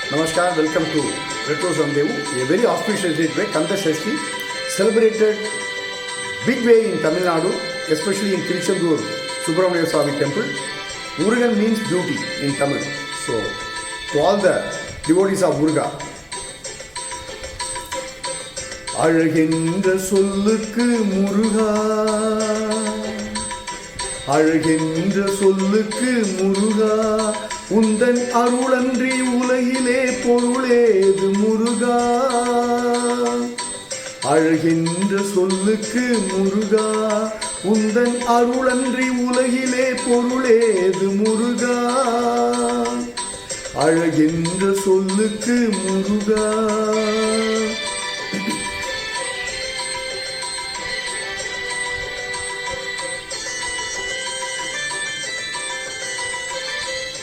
Namaskar, welcome to Retro Samdevu, a very auspicious date by Kanda Shashti, celebrated big way in Tamil Nadu, especially in Tiruchendur Subramania Swami Temple. Murugan means beauty in Tamil. So, to all the devotees of Muruga, அழகென்ற சொல்லுக்கு முருகா, அழகென்ற சொல்லுக்கு முருகா, உந்தன் அருளன்றி உலகிலே பொருளேது முருகா. அழகென்ற சொல்லுக்கு முருகா, உந்தன் அருளன்றி உலகிலே பொருளேது முருகா. அழகென்ற சொல்லுக்கு முருகா.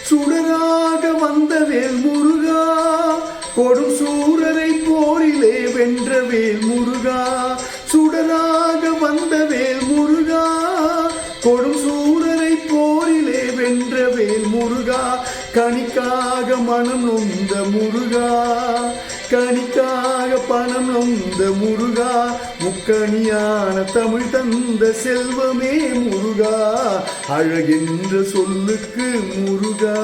சுடராக வந்த வேல் முருகா, கொடும் சூரரை போரிலே வென்ற வேல் முருகா. சுடராக வந்த வேல் முருகா, கொடும் சூரரை போரிலே வென்ற வேல் முருகா. கனிக்காக மனம் நொந்த முருகா, கனிக்காக பணம் நொந்த முருகா. முக்கணியான தமிழ் தந்த செல்வமே முருகா. அழகென்ற சொல்லுக்கு முருகா.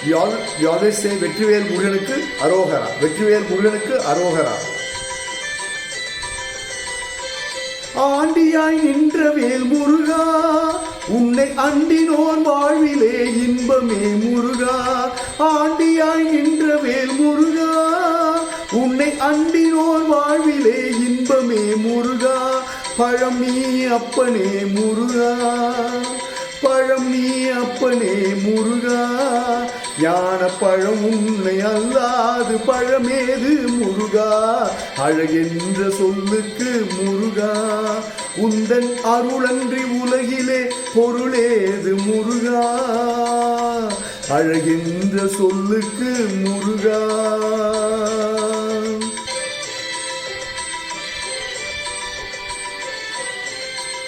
We always say வெற்றிவேல் முருகனுக்கு அரோகரா, வெற்றிவேல் முருகனுக்கு அரோகரா. ஆண்டியாய் நின்ற வேல் முருகா, உன்னை அண்டினோர் வாழ்விலே இன்பமே முருகா. ஆண்டியாய் நின்ற வேல் முருகா, உன்னை அண்டினோர் வாழ்விலே இன்பமே முருகா. பழம் நீ அப்பனே முருகா, பழம் நீ அப்பனே முருகா. ஞான பழம் உன்னை அல்லாது பழமேது முருகா. அழகென்ற சொல்லுக்கு முருகா, உந்தன் அருளன்றி உலகிலே பொருளேது முருகா. அழகென்ற சொல்லுக்கு முருகா.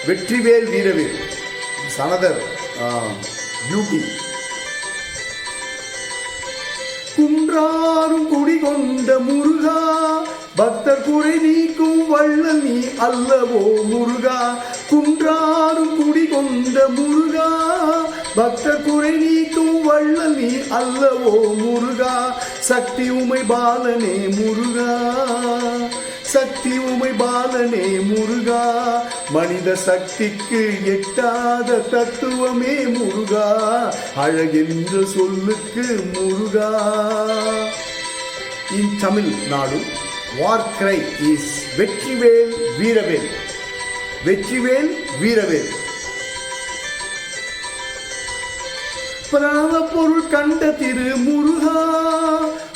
வெற்றிவேல் வீரவேல், சனதர் பியூட்டி. குன்றாரும் குடிகொண்ட முருகா, பக்தர் குறை நீக்கும் வள்ளல் நீ அல்லவோ முருகா. குன்றாரும் குடிகொண்ட முருகா, பக்தர் குறை நீக்கும் வள்ளல் நீ அல்லவோ முருகா. சக்தி உமை பாலனே முருகா, சக்தி உமை பாலனே முருகா. மனித சக்திக்கு எட்டாத தத்துவமே முருகா. அழகென்ற சொல்லுக்கு முருகா. In Tamil Nadu, war cry is Vetrivel வீரவேல், வெற்றிவேல் வீரவேல். பிரணவ பொருள் கண்ட திரு முருகா,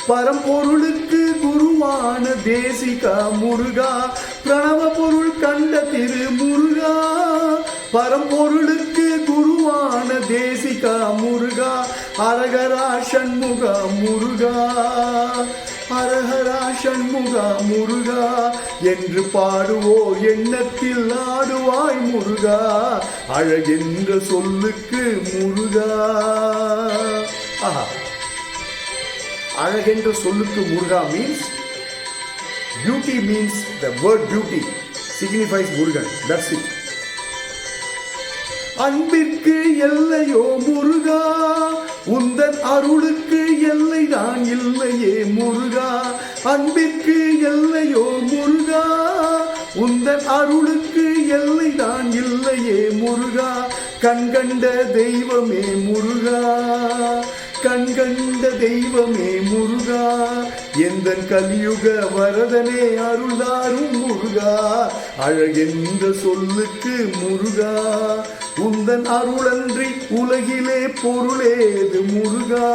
பரம்பொருளுக்கு குருவான தேசிகா முருகா. பிரணவ பொருள் கண்ட திரு முருகா, பரம்பொருளுக்கு குருவான தேசிகா முருகா. அரகரா சண்முகா முருகா, அரஹரா சண்முகா முருகா என்று பாடுவோர் எண்ணத்தில் ஆடுவாய் முருகா. அழகென்ற சொல்லுக்கு முருகா. ஆஹா, அழகென்ற சொல்லுக்கு முருகா means beauty, means the word beauty signifies Murugan. That's it. அன்பிற்கு எல்லையோ முருகா, உந்தன் அருளுக்கு எல்லைதான் இல்லையே முருகா. அன்பிற்கு எல்லையோ முருகா, உந்தன் அருளுக்கு எல்லைதான் இல்லையே முருகா. கண்கண்ட தெய்வமே முருகா, கண்கண்ட தெய்வமே முருகா. எந்தன் கலியுக வரதனே அருள்தாரும் முருகா. அழகென்ற சொல்லுக்கு முருகா, உந்தன் அருளன்றி உலகிலே பொருளேது முருகா.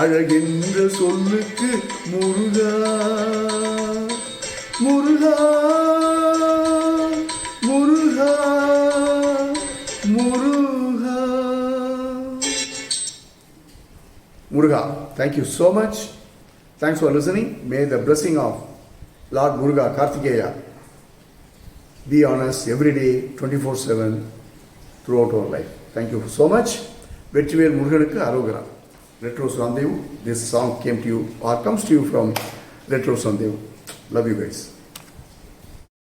அழகென்ற சொல்லுக்கு முருகா. Muruga Muruga Muruga Muruga. Thank you so much. Thanks for listening. May the blessing of Lord Muruga Kartikeya be on us every day, 24/7. throughout our life. Thank you so much. Vetrivel முருகனுக்கு அரோகரா. Retro Sandhu, this song came to you or comes to you from Retro Sandhu. Love you guys.